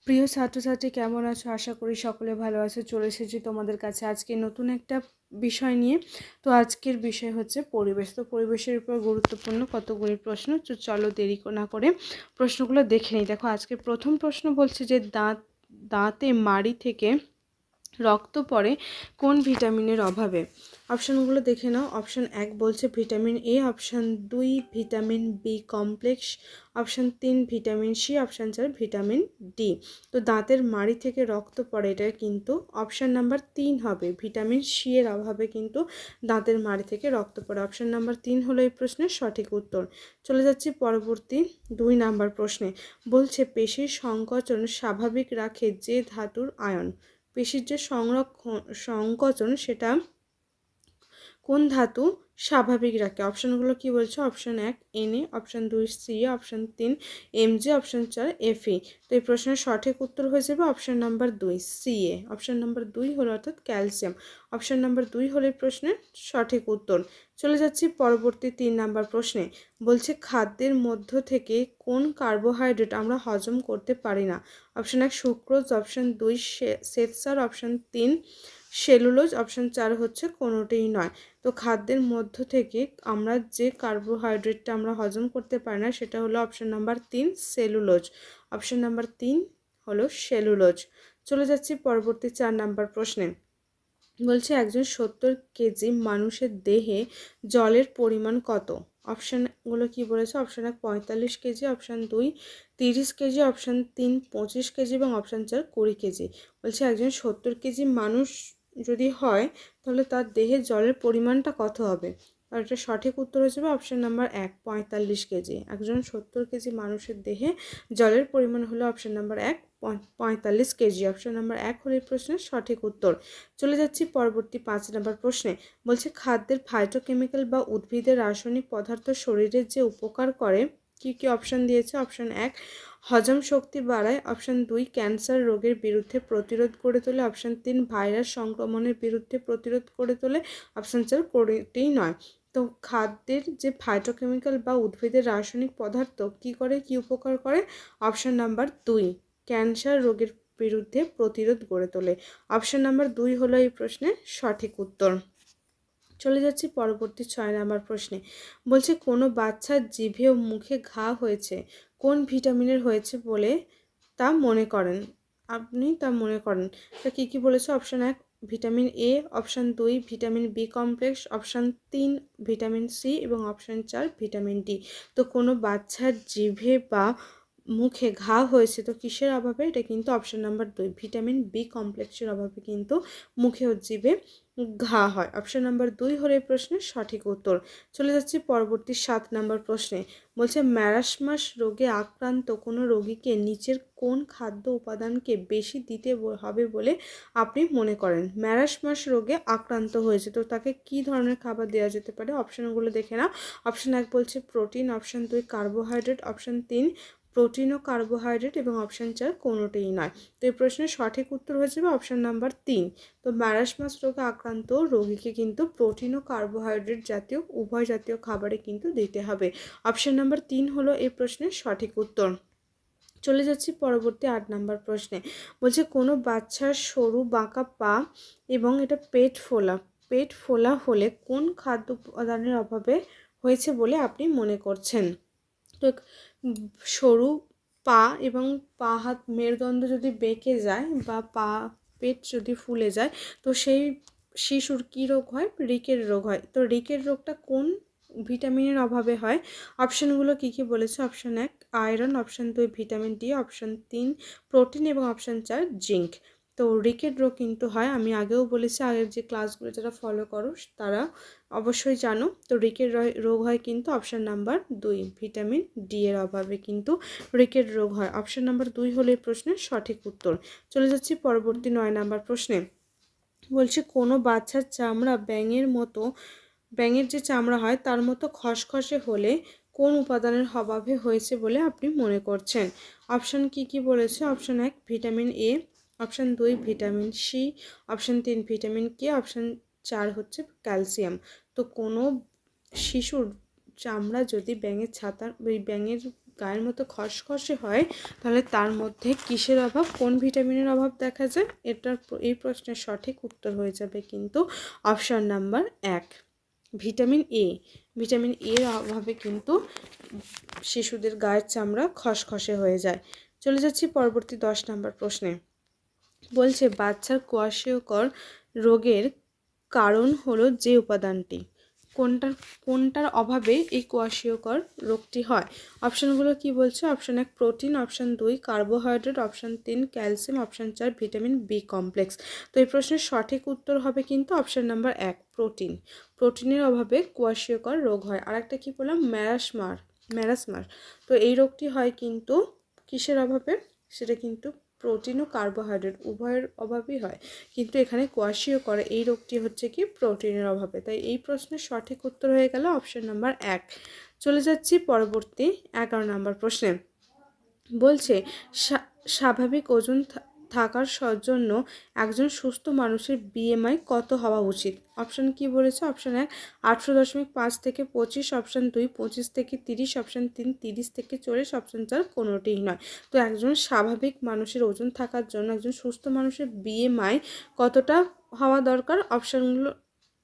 প্রিয় ছাত্রছাত্রী কেমন আছো? আশা করি সকলে ভালো আছো। চলে এসেছি তোমাদের কাছে আজকে নতুন একটা বিষয় নিয়ে। তো আজকের বিষয় হচ্ছে পরিবেশ। তো পরিবেশের উপর গুরুত্বপূর্ণ কতগুলি প্রশ্ন। তো চলো দেরি না করে প্রশ্নগুলো দেখে নিই। দেখো আজকের প্রথম প্রশ্ন বলছে যে দাঁতে মাড়ি থেকে রক্ত পড়ে কোন ভিটামিনের অভাবে? অপশানগুলো দেখে নাও। অপশান 1 বলছে vitamin A, option 2 vitamin B complex, option 3 vitamin C, option 4 vitamin D. তো দাঁতের মাড়ি থেকে রক্ত পড়ে, এটা কিন্তু অপশান নাম্বার 3 হবে। ভিটামিন সি এর অভাবে কিন্তু দাঁতের মাড়ি থেকে রক্ত পড়ে। অপশান নাম্বার 3 হলো এই প্রশ্নের সঠিক উত্তর। চলে যাচ্ছি পরবর্তী 2 নাম্বার প্রশ্নে। বলছে পেশির সংকোচন স্বাভাবিক রাখে যে ধাতুর আয়ন। পেশির যে সংকোচন সেটা কোন ধাতু স্বাভাবিক রাখে? অপশানগুলো কি বলছে? Option 1 Na, option 2 Ca, option 3 Mg, option 4 Fe। তো এই প্রশ্নের সঠিক উত্তর হয়ে যাবে option number 2 Ca। Option number 2 হলো অর্থাৎ ক্যালসিয়াম। অপশান নাম্বার 2 হলো এই প্রশ্নের সঠিক উত্তর। চলে যাচ্ছি পরবর্তী 3 নাম্বার প্রশ্নে। বলছে খাদ্যের মধ্য থেকে কোন কার্বোহাইড্রেট আমরা হজম করতে পারি না? অপশান 1 সুক্রোজ, অপশান 2 শ্বেতসার, অপশান 3 সেলুলোজ, অপশান 4 হচ্ছে কোনোটিই নয়। তো খাদ্যের মধ্য থেকে আমরা যে কার্বোহাইড্রেটটা আমরা হজম করতে পারি না সেটা হলো option number 3 cellulose. Option number 3 হলো সেলুলোজ। চলে যাচ্ছি পরবর্তী 4 নাম্বার প্রশ্নে। বলছে একজন 70 কেজি মানুষের দেহে জলের পরিমাণ কত? অপশানগুলো কি বলেছে? Option 1 45 KG, option 2 30 KG, option 3 25 KG এবং অপশান 4 20 কেজি। বলছে একজন 70 কেজি মানুষ যদি হয় তাহলে তার দেহে জলের পরিমাণটা কত হবে? আর এটা সঠিক উত্তর হয়ে যাবে অপশান নাম্বার 1 45 কেজি। একজন 70 কেজি মানুষের দেহে জলের পরিমাণ হলো option number 1 45 KG. Option number 1 হলো এই প্রশ্নের সঠিক উত্তর। চলে যাচ্ছি পরবর্তী 5 নম্বর প্রশ্নে। বলছে খাদ্যের ফাইটোকেমিক্যাল বা উদ্ভিদের রাসায়নিক পদার্থ শরীরের যে উপকার করে কি কি অপশান দিয়েছে? অপশান 1 হজম শক্তি বাড়ায়, অপশান 2 ক্যান্সার রোগের বিরুদ্ধে প্রতিরোধ করে তোলে, অপশান 3 ভাইরাস সংক্রমণের বিরুদ্ধে প্রতিরোধ করে তোলে, অপশান 4 কোনোটিই নয়। তো খাদ্যের যে ফাইটোকেমিক্যাল বা উদ্ভিদের রাসায়নিক পদার্থ কি করে, কি উপকার করে? অপশান নাম্বার 2 ক্যান্সার রোগের বিরুদ্ধে প্রতিরোধ গড়ে তোলে। অপশান নাম্বার 2 হলো এই প্রশ্নের সঠিক উত্তর। চলে যাচ্ছি পরবর্তী 6 নাম্বার প্রশ্নে। বলছে কোনো বাচ্চার জিভে ও মুখে ঘা হয়েছে কোন ভিটামিনের হয়েছে বলে তা মনে করেন? তা কী বলেছে? Option 1 vitamin A, option 2 vitamin B complex, option 3 vitamin C এবং অপশান 4 ভিটামিন ডি। তো কোনো বাচ্চার জিভে বা মুখে ঘা হয়েছে তো কিসের অভাবে? এটা কিন্তু অপশান নাম্বার 2 ভিটামিন বি কমপ্লেক্সের অভাবে কিন্তু মুখে ও জিভে ঘা হয়। অপশান নাম্বার 2 হলো এই প্রশ্নের সঠিক উত্তর। চলে যাচ্ছি পরবর্তী 7 নাম্বার প্রশ্নে। বলছে ম্যারাসমাস রোগে আক্রান্ত কোনো রোগীকে নিচের কোন খাদ্য উপাদানকে বেশি দিতে হবে বলে আপনি মনে করেন? ম্যারাসমাস রোগে আক্রান্ত হয়েছে তো তাকে কি ধরনের খাবার দেওয়া যেতে পারে? অপশানগুলো দেখে নাও। অপশান 1 বলছে protein, option 2 carbohydrate, option 3 protein ও কার্বোহাইড্রেট এবং অপশান 4 কোনোটিই নয়। তো এই প্রশ্নের সঠিক উত্তর হয়ে যাবে অপশান নাম্বার 3। তো ম্যারাসমাস রোগে আক্রান্ত রোগীকে কিন্তু প্রোটিন ও কার্বোহাইড্রেট জাতীয় উভয় জাতীয় খাবারে কিন্তু দিতে হবে। অপশান নাম্বার 3 হলো এই প্রশ্নের সঠিক উত্তর। চলে যাচ্ছি পরবর্তী 8 নাম্বার প্রশ্নে। বলছে কোনো বাচ্চার সরু বাঁকা পা এবং এটা পেট ফোলা হলে কোন খাদ্য উপাদানের অভাবে হয়েছে বলে আপনি মনে করছেন? তো সরু পা এবং পা হাত মেরুদণ্ড যদি বেঁকে যায় বা পেট যদি ফুলে যায় তো সেই শিশুর কী রোগ হয়? রিকেট রোগ হয়। তো রিকেট রোগটা কোন ভিটামিনের অভাবে হয়? অপশানগুলো কী কী বলেছে? Option 1 iron, option 2 vitamin D, option 3 protein এবং অপশান 4 জিঙ্ক। তো রিকেট রোগ কিন্তু হয়, আমি আগেও বলেছি, আগের যে ক্লাসগুলো যারা ফলো করো তারা অবশ্যই জানো। তো রিকেট রোগ হয় কিন্তু অপশান নাম্বার 2 ভিটামিন ডি এর অভাবে কিন্তু রিকেট রোগ হয়। অপশান নাম্বার 2 হলো এই প্রশ্নের সঠিক উত্তর। চলে যাচ্ছি পরবর্তী 9 নাম্বার প্রশ্নে। বলছে কোনো বাচ্চার চামড়া ব্যাঙের যে চামড়া হয় তার মতো খসখসে হলে কোন উপাদানের অভাবে হয়েছে বলে আপনি মনে করছেন? অপশান কি বলেছে? Option 1 vitamin A, option 2 vitamin C, option 3 vitamin K, option 4 হচ্ছে ক্যালসিয়াম। তো কোনো শিশুর চামড়া যদি ব্যাঙের গায়ের মতো খসখসে হয় তাহলে তার মধ্যে কিসের অভাব, কোন ভিটামিনের অভাব দেখা যায়? এই প্রশ্নের সঠিক উত্তর হয়ে যাবে কিন্তু অপশান নাম্বার 1, ভিটামিন এ। ভিটামিন এর অভাবে কিন্তু শিশুদের গায়ের চামড়া খসখসে হয়ে যায়। চলে যাচ্ছি পরবর্তী 10 নম্বর প্রশ্নে। বলছে বাচ্চার কোয়াশিয়কর রোগের কারণ হলো যে উপাদানটি, কোনটার অভাবে এই কোয়াশিয়কর রোগটি হয়? অপশানগুলো কি বলছে? Option 1 protein, option 2 carbohydrate, option 3 calcium, option 4 vitamin B complex. তো এই প্রশ্নের সঠিক উত্তর হবে কিন্তু অপশান নাম্বার 1 প্রোটিন। প্রোটিনের অভাবে কোয়াশিয়কর রোগ হয়। আর একটা কি বললাম? ম্যারাসমার। তো এই রোগটি হয় কিন্তু কিসের অভাবে? সেটা কিন্তু প্রোটিন ও কার্বোহাইড্রেট উভয়ের অভাবই হয়, কিন্তু এখানে কোয়াশিয়কর এই রোগটি হচ্ছে কি প্রোটিনের অভাবে। তাই এই প্রশ্নের সঠিক উত্তর হয়ে গেল অপশন নাম্বার 1। চলে যাচ্ছি পরবর্তী 11 নম্বর প্রশ্নে। বলছে স্বাভাবিক ওজন থাকার জন্য একজন সুস্থ মানুষের বিএমআই কত হওয়া উচিত? অপশান কি বলেছে? অপশান 1 18.5 থেকে 25, অপশান 2 25 থেকে 30, অপশান 3 30 থেকে 40, অপশান 4 কোনোটিই নয়। তো একজন স্বাভাবিক মানুষের ওজন থাকার জন্য একজন সুস্থ মানুষের বিএমআই কতটা হওয়া দরকার? অপশানগুলো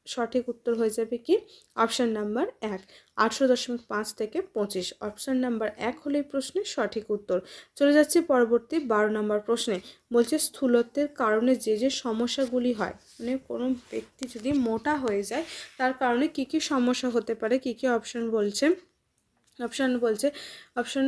সঠিক উত্তর হয়ে যাবে কি অপশান নাম্বার 1 18.5 থেকে 25। অপশান নাম্বার 1 হলো এই প্রশ্নের সঠিক উত্তর। চলে যাচ্ছে পরবর্তী 12 নম্বর প্রশ্নে। বলছে স্থূলত্বের কারণে যে যে সমস্যাগুলি হয়, মানে কোনো ব্যক্তি যদি মোটা হয়ে যায় তার কারণে কি কি সমস্যা হতে পারে, কি কি অপশান বলছে? অপশান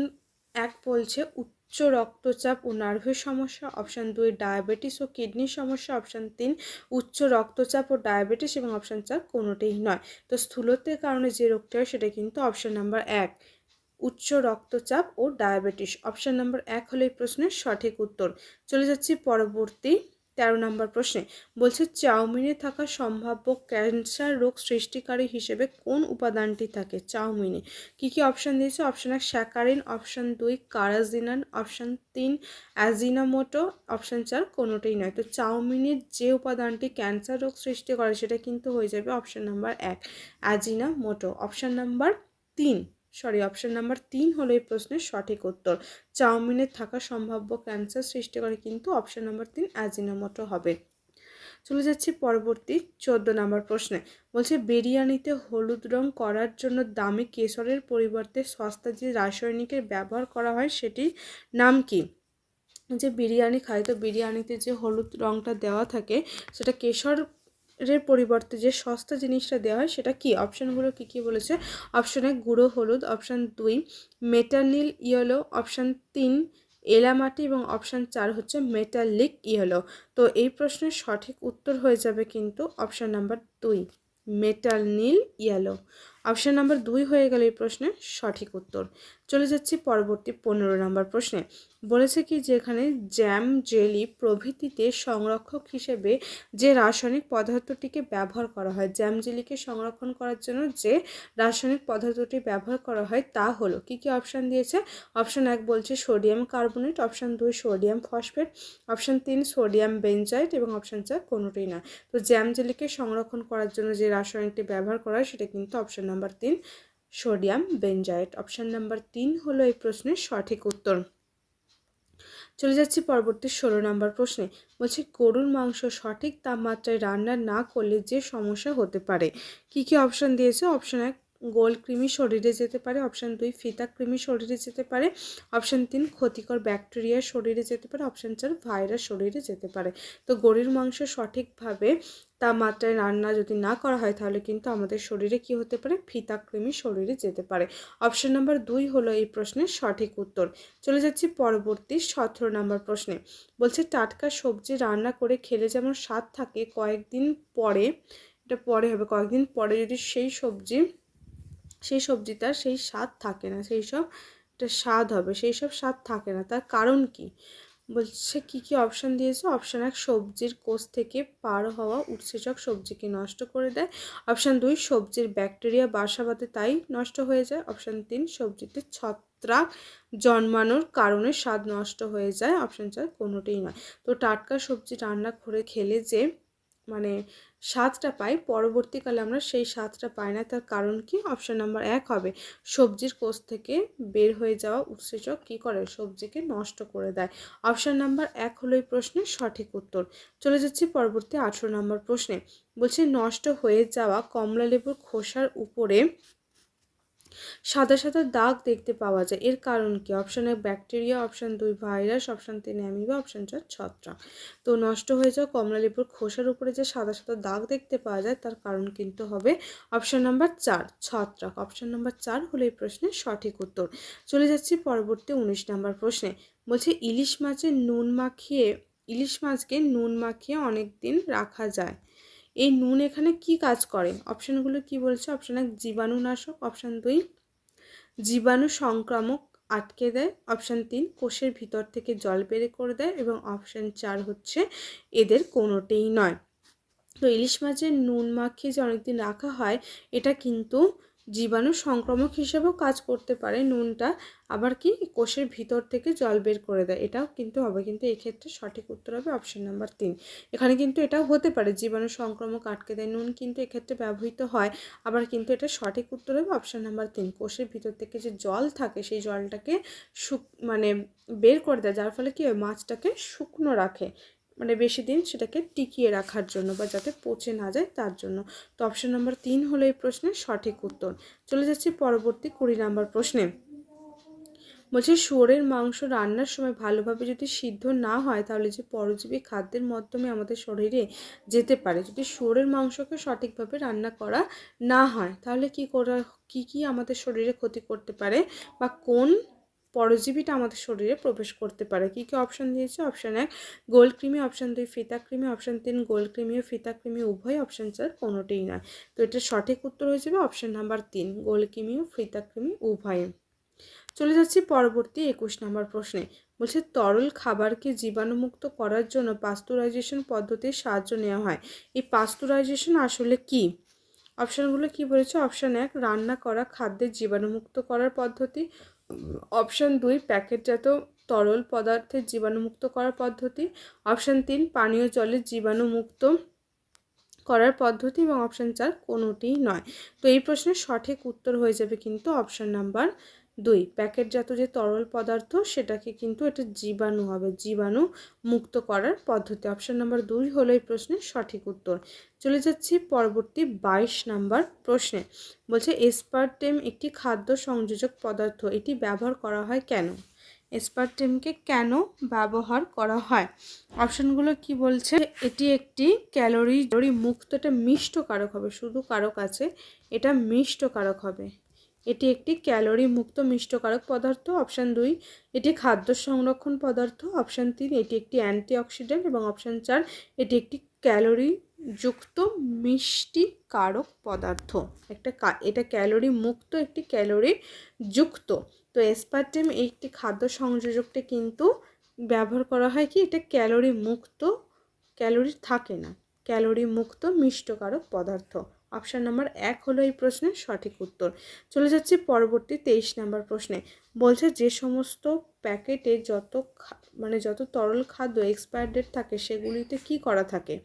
1 বলছে উচ্চ রক্তচাপ ও নার্ভের সমস্যা, অপশান 2 ডায়াবেটিস ও কিডনির সমস্যা, অপশান 3 উচ্চ রক্তচাপ ও ডায়াবেটিস এবং অপশান 4 কোনোটাই নয়। তো স্থূলত্বের কারণে যে রোগটা হয় সেটা কিন্তু অপশান নাম্বার 1 উচ্চ রক্তচাপ ও ডায়াবেটিস। অপশান নাম্বার 1 হলো এই প্রশ্নের সঠিক উত্তর। চলে যাচ্ছি পরবর্তী 13 নম্বর প্রশ্নে। বলছে চাউমিনে থাকা সম্ভাব্য ক্যান্সার রোগ সৃষ্টিকারী হিসেবে কোন উপাদানটি থাকে চাউমিনে? কি কি অপশান দিয়েছে? Option 1 saccharin, option 2 carrageenan, option 3 ajinomoto, option 4 কোনোটাই নয়। তো চাউমিনের যে উপাদানটি ক্যান্সার রোগ সৃষ্টি করে সেটা কিন্তু হয়ে যাবে অপশান নাম্বার 1 অ্যাজিনামোটো। অপশান নাম্বার 3 হলো এই প্রশ্নের সঠিক উত্তর। চাউমিনের থাকা সম্ভাব্য ক্যান্সার সৃষ্টি করে কিন্তু অপশান নাম্বার 3 অ্যাজিনোমোটো হবে। চলে যাচ্ছি পরবর্তী 14 নম্বর প্রশ্নে। বলছে বিরিয়ানিতে হলুদ রং করার জন্য দামি কেশরের পরিবর্তে সস্তা যে রাসায়নিকের ব্যবহার করা হয় সেটির নাম কি? যে বিরিয়ানি খাই, তো বিরিয়ানিতে যে হলুদ রংটা দেওয়া থাকে সেটা কেশরের পরিবর্তে যে সস্তা জিনিসটা দেওয়া হয় সেটা কি? অপশানগুলো কি কি বলেছে? অপশান 1 গুঁড়ো হলুদ, অপশান 2 মেটানিল ইয়েলো, অপশান 3 এলামাটি এবং অপশান 4 হচ্ছে মেটালিক ইয়েলো। তো এই প্রশ্নের সঠিক উত্তর হয়ে যাবে কিন্তু option number 2 metanil yellow. Option number 2 হয়ে গেল এই প্রশ্নের সঠিক উত্তর। চলে যাচ্ছি পরবর্তী 15 নম্বর প্রশ্নে। বলেছে কি যেখানে জ্যাম জেলি প্রভৃতিতে সংরক্ষক হিসেবে যে রাসায়নিক পদার্থটিকে ব্যবহার করা হয়, জ্যাম জেলিকে সংরক্ষণ করার জন্য যে রাসায়নিক পদার্থটি ব্যবহার করা হয় তা হলো, কি কি অপশান দিয়েছে? অপশান 1 বলছে sodium carbonate, option 2 sodium phosphate, option 3 sodium benzoate এবং অপশান 4 কোনোটাই না। তো জ্যাম জেলিকে সংরক্ষণ করার জন্য যে রাসায়নিকটি ব্যবহার করা হয় সেটা কিন্তু option number 3 sodium benzoate. Option number 3 হলো এই প্রশ্নের সঠিক উত্তর। চলে যাচ্ছি পরবর্তী 16 নম্বর প্রশ্নে। বলছে গরুর মাংস সঠিক তাপমাত্রায় রান্না না করলে যে সমস্যা হতে পারে, কি কি অপশান দিয়েছে? অপশান 1 গোল কৃমি শরীরে যেতে পারে, অপশান 2 ফিতা কৃমি শরীরে যেতে পারে, অপশান 3 ক্ষতিকর ব্যাকটেরিয়া শরীরে যেতে পারে, অপশান 4 ভাইরাস শরীরে যেতে পারে। তো গরুর মাংস সঠিকভাবে তাপমাত্রায় রান্না যদি না করা হয় তাহলে কিন্তু আমাদের শরীরে কি হতে পারে? ফিতা কৃমি শরীরে যেতে পারে। অপশান নাম্বার 2 হলো এই প্রশ্নের সঠিক উত্তর। চলে যাচ্ছি পরবর্তী 17 নম্বর প্রশ্নে। বলছে টাটকা সবজি রান্না করে খেলে যেমন স্বাদ থাকে, কয়েকদিন পরে যদি সেই সবজিটার সেই স্বাদ থাকে না, সেই সব স্বাদ থাকে না, তার কারণ কি? বলছে কি কি অপশান দিয়েছে? অপশান 1 সবজির কোষ থেকে পার হওয়া উৎসেচক সবজিকে নষ্ট করে দেয়, অপশান 2 সবজির ব্যাকটেরিয়া বাসা বাঁধে তাই নষ্ট হয়ে যায়, অপশান 3 সবজিতে ছত্রাক জন্মানোর কারণে স্বাদ নষ্ট হয়ে যায়, অপশান 4 কোনোটাই নয়। তো টাটকা সবজি রান্না করে খেলে যে মানে স্বাদটা পাই, পরবর্তীকালে আমরা সেই স্বাদটা পাই না। তার কারণ কি? অপশান নাম্বার 1 হবে, সবজির কোষ থেকে বের হয়ে যাওয়া উৎসেচক কী করে? সবজিকে নষ্ট করে দেয়। অপশান নাম্বার 1 হলো এই প্রশ্নের সঠিক উত্তর। চলে যাচ্ছি পরবর্তী 18 নম্বর প্রশ্নে। বলছে নষ্ট হয়ে যাওয়া কমলা লেবুর খোসার উপরে সাদা সাদা দাগ দেখতে পাওয়া যায়, এর কারণ কি? Option 1 bacteria, option 2 virus, option 3 amoeba, option 4 ছত্রাক। তো নষ্ট হয়ে যাওয়া কমলা লেবুর খোসার উপরে যে সাদা সাদা দাগ দেখতে পাওয়া যায় তার কারণ কিন্তু হবে অপশান নাম্বার 4 ছত্রাক। অপশান নাম্বার 4 হলো এই প্রশ্নের সঠিক উত্তর। চলে যাচ্ছি পরবর্তী 19 নম্বর প্রশ্নে। বলছে ইলিশ মাছকে নুন মাখিয়ে অনেক দিন রাখা যায়, এই নুন এখানে কি কাজ করে? অপশানগুলো কি বলছে? অপশান 1 জীবাণুনাশক, অপশান 2 জীবাণু সংক্রামক আটকে দেয়, অপশান 3 কোষের ভিতর থেকে জল বের করে দেয়, এবং অপশান 4 হচ্ছে এদের কোনোটিই নয়। তো ইলিশ মাছের নুন মাখিয়ে যে অনেকদিন রাখা হয় এটা কিন্তু জীবাণু সংক্রামক হিসেবেও কাজ করতে পারে নুনটা, আবার কি কোষের ভিতর থেকে জল বের করে দেয়, এটাও কিন্তু হবে। কিন্তু এক্ষেত্রে সঠিক উত্তর হবে অপশান নাম্বার 3। এখানে কিন্তু এটাও হতে পারে জীবাণু সংক্রামক আটকে দেয়, নুন কিন্তু এক্ষেত্রে ব্যবহৃত হয়, আবার কিন্তু এটা সঠিক উত্তর হবে অপশান নাম্বার 3। কোষের ভিতর থেকে যে জল থাকে সেই জলটাকে মানে বের করে দেয়, যার ফলে কি হয়? মাছটাকে শুকনো রাখে, মানে বেশি দিন সেটাকে টিকিয়ে রাখার জন্য বা যাতে পচে না যায় তার জন্য। তো অপশান নাম্বার 3 হলো এই প্রশ্নের সঠিক উত্তর। চলে যাচ্ছি পরবর্তী 20 নম্বর প্রশ্নে। বলছে শুয়োরের মাংস রান্নার সময় ভালোভাবে যদি সিদ্ধ না হয় তাহলে যে পরজীবী খাদ্যের মাধ্যমে আমাদের শরীরে যেতে পারে, যদি শুয়োরের মাংসকে সঠিকভাবে রান্না করা না হয় তাহলে কি আমাদের শরীরে ক্ষতি করতে পারে, বা কোন পরজীবীটা আমাদের শরীরে প্রবেশ করতে পারে? কী কী অপশান দিয়েছে? অপশান 1 গোলকৃমি, অপশান 2 ফিতাকৃমি, অপশান 3 গোলকৃমি ও ফিতাকৃমি উভয়, অপশান 4 কোনোটিই নয়। তো এটার সঠিক উত্তর হয়ে যাবে অপশান নাম্বার 3 গোলকৃমি ও ফিতাকৃমি উভয়। চলে যাচ্ছি পরবর্তী 21 নম্বর প্রশ্নে। বলছে তরল খাবারকে জীবাণুমুক্ত করার জন্য পাস্তুরাইজেশন পদ্ধতির সাহায্য নেওয়া হয়, এই পাস্তুরাইজেশন আসলে কি? অপশানগুলো কি বলেছে? অপশান 1 রান্না করা খাদ্যের জীবাণুমুক্ত করার পদ্ধতি, অপশান 2 প্যাকেটজাত তরল পদার্থের জীবাণুমুক্ত করার পদ্ধতি, অপশান 3 পানীয় জলের জীবাণুমুক্ত করার পদ্ধতি, এবং অপশান 4 কোনোটিই নয়। তো এই প্রশ্নের সঠিক উত্তর হয়ে যাবে কিন্তু অপশান নাম্বার 2 প্যাকেটজাত যে তরল পদার্থ সেটাকে কিন্তু এটা জীবাণু হবে, জীবাণু মুক্ত করার পদ্ধতি। অপশান নাম্বার 2 হলো এই প্রশ্নের সঠিক উত্তর। চলে যাচ্ছি পরবর্তী 22 নম্বর প্রশ্নে। বলছে এসপারটেম একটি খাদ্য সংযোজক পদার্থ, এটি ব্যবহার করা হয় কেন? এসপারটেমকে কেন ব্যবহার করা হয়? অপশানগুলো কি বলছে? এটি একটি ক্যালোরি মুক্ত, এটা মিষ্টকারক হবে, শুধু কারক আছে, এটা মিষ্টকারক হবে, এটি একটি ক্যালোরি মুক্ত মিষ্টকারক পদার্থ। অপশান 2 এটি খাদ্য সংরক্ষণ পদার্থ, অপশান 3 এটি একটি অ্যান্টিঅক্সিডেন্ট, এবং অপশান 4 এটি একটি ক্যালোরি যুক্ত মিষ্টিকারক পদার্থ। এটা ক্যালোরি মুক্ত, একটি ক্যালোরি যুক্ত। তো এসপারটেম একটি খাদ্য সংযোজকটা কিন্তু ব্যবহার করা হয় কি? এটা ক্যালোরি মুক্ত, ক্যালোরি থাকে না, ক্যালোরি মুক্ত মিষ্টকারক পদার্থ। অপশান নাম্বার 1 হলো এই প্রশ্নের সঠিক উত্তর। চলে যাচ্ছি পরবর্তী 23 নম্বর প্রশ্নে। বলছে যে সমস্ত প্যাকেটে যত তরল খাদ্য এক্সপায়ার ডেট থাকে সেগুলিতে কি করা থাকে?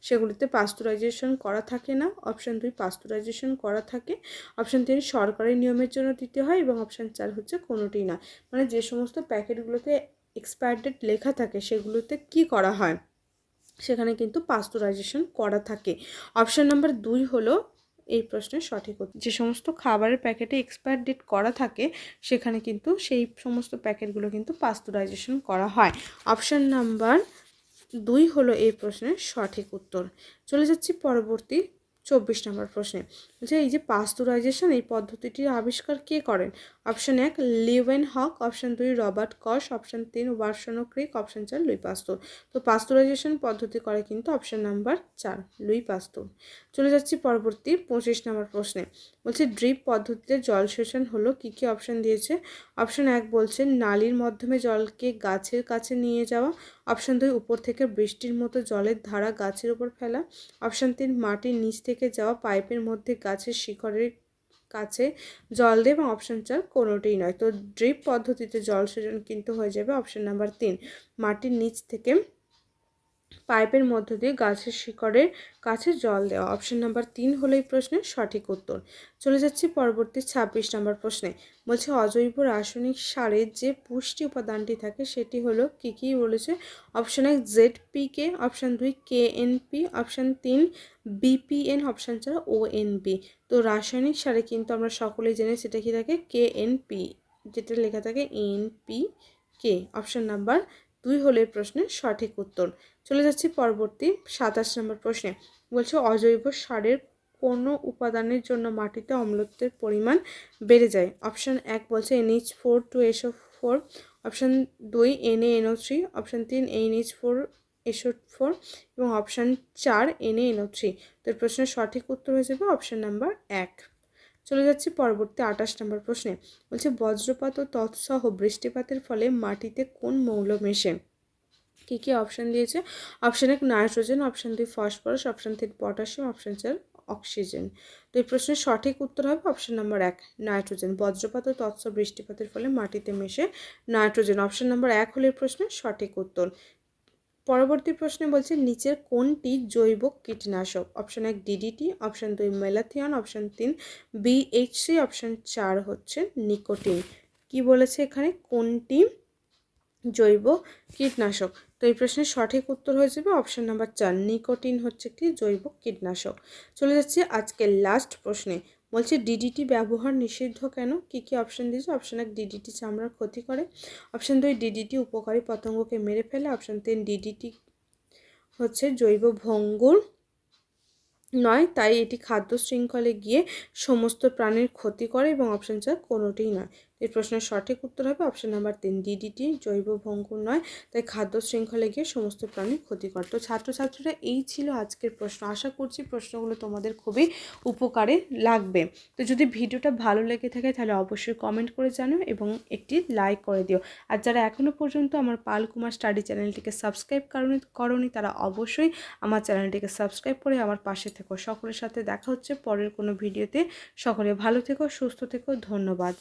সেগুলিতে পাস্তুরাইজেশন করা থাকে না, অপশান 2 পাস্তুরাইজেশন করা থাকে, অপশান 3 সরকারি নিয়মের জন্য দিতে হয়, এবং অপশান 4 হচ্ছে কোনোটিই না। মানে যে সমস্ত প্যাকেটগুলোতে এক্সপায়ার ডেট লেখা থাকে সেগুলোতে কি করা হয়? সেখানে কিন্তু পাস্তুরাইজেশন করা থাকে। অপশান নাম্বার 2 হলো এই প্রশ্নের সঠিক উত্তর। যে সমস্ত খাবারের প্যাকেটে এক্সপায়ার ডেট করা থাকে সেখানে কিন্তু সেই সমস্ত প্যাকেটগুলো কিন্তু পাস্তুরাইজেশন করা হয়। অপশান নাম্বার 2 হলো এই প্রশ্নের সঠিক উত্তর। চলে যাচ্ছি পরবর্তী 24 নম্বর প্রশ্নে। বলছে এই যে পাস্তুরাইজেশন এই পদ্ধতিটির আবিষ্কার কে করেন? Option 1 Leeuwenhoek, option 2 Robert Koch, option 3 Watson Crick, option 4 Louis Pasteur. তো পাস্তুরাইজেশন পদ্ধতি করে কিন্তু অপশান নাম্বার 4 লুই পাস্তুর। চলে যাচ্ছি পরবর্তী 25 নম্বর প্রশ্নে। বলছে ড্রিপ পদ্ধতিতে জলসেচন হলো কী কী? অপশান দিয়েছে। অপশান 1 বলছে নালীর মাধ্যমে জলকে গাছের কাছে নিয়ে যাওয়া, অপশান 2 উপর থেকে বৃষ্টির মতো জলের ধারা গাছের উপর ফেলা, অপশান 3 মাটির নিচ থেকে যাওয়া পাইপের মধ্যে গাছের শিকড়ের কাছে জল দেয়, এবং অপশান 4 কোনোটিই নয়। তো ড্রিপ পদ্ধতিতে জলসেচন কিন্তু হয়ে যাবে অপশান নাম্বার 3 মাটির নিচ থেকে পাইপের মধ্য দিয়ে গাছের শিকড়ের কাছে জল দেওয়া। অপশন নাম্বার 3 হলো এই প্রশ্নের সঠিক উত্তর। চলে যাচ্ছি পরবর্তী 26 নম্বর প্রশ্নে। বলছে অজৈব রাসায়নিক সারের যে পুষ্টি উপাদানটি থাকে সেটি হলো কী কী বলেছে। Option 1 ZPK, option 2 KNP, option 3 BPN, option 4 ONB। তো রাসায়নিক সারে কিন্তু আমরা সকলেই জানি সেটা কি থাকে KNP, যেটা লেখা থাকে NPK। অপশন নাম্বার 2 হলো এই প্রশ্নের সঠিক উত্তর। চলে যাচ্ছি পরবর্তী 27 নম্বর প্রশ্নে। বলছে অজৈব সারের কোনো উপাদানের জন্য মাটিতে অম্লত্বের পরিমাণ বেড়ে যায়। অপশন 1 বলছে NH4 to SO4, option 2 NaNO3, option 3 NH4SO4 এবং অপশন 4 NaNO3। তো এর প্রশ্নের সঠিক উত্তর হয়ে যাবে অপশন নাম্বার 1। চলে যাচ্ছি পরবর্তী 28 নম্বর প্রশ্নে। বলছে বজ্রপাত ও তৎসহ বৃষ্টিপাতের ফলে মাটিতে কোন মৌল মেশে। কী কী অপশান দিয়েছে। Option 1 nitrogen, option 2 phosphorus, option 3 potassium, option 4 oxygen. তো এই প্রশ্নের সঠিক উত্তর হবে অপশান নাম্বার 1 নাইট্রোজেন। বজ্রপাত ও তৎসহ বৃষ্টিপাতের ফলে মাটিতে মেশে নাইট্রোজেন। অপশান নাম্বার 1 হলো এই প্রশ্নের সঠিক উত্তর। পরবর্তী প্রশ্নে বলছে নিচের কোনটি জৈব কীটনাশক। Option 1 DDT, option 2 malathion, option 3 BHC, option 4 হচ্ছে নিকোটিন। কি বলেছে এখানে কোনটি জৈব কীটনাশক। তো এই প্রশ্নের সঠিক উত্তর হয়ে যাবে অপশান নাম্বার 4 নিকোটিন হচ্ছে একটি জৈব কীটনাশক। চলে যাচ্ছে আজকের লাস্ট প্রশ্নে। বলছে DDT ব্যবহার নিষিদ্ধ কেন। কী কী অপশান দিয়েছে। অপশান 1 DDT চামড়ার ক্ষতি করে, অপশান 2 DDT উপকারী পতঙ্গকে মেরে ফেলে, অপশান 3 DDT হচ্ছে জৈব ভঙ্গুর নয় তাই এটি খাদ্য শৃঙ্খলে গিয়ে সমস্ত প্রাণীর ক্ষতি করে, এবং অপশান 4 কোনোটিই নয়। এই প্রশ্নের সঠিক উত্তর হবে অপশান নাম্বার 3 DDT জৈব ভঙ্গুর নয় তাই খাদ্য শৃঙ্খলে গিয়ে সমস্ত প্রাণীর ক্ষতি করে। তো ছাত্রছাত্রীরা এই ছিল আজকের প্রশ্ন। আশা করছি প্রশ্নগুলো তোমাদের খুবই উপকারে লাগবে। তো যদি ভিডিওটা ভালো লেগে থাকে তাহলে অবশ্যই কমেন্ট করে জানাও এবং একটি লাইক করে দিও। আর যারা এখনও পর্যন্ত আমার পালকুমার স্টাডি চ্যানেলটিকে সাবস্ক্রাইব করোনি তারা অবশ্যই আমার চ্যানেলটিকে সাবস্ক্রাইব করে আমার পাশে থেকো। সকলের সাথে দেখা হচ্ছে পরের কোনো ভিডিওতে। সকলে ভালো থেকো, সুস্থ থেকো, ধন্যবাদ।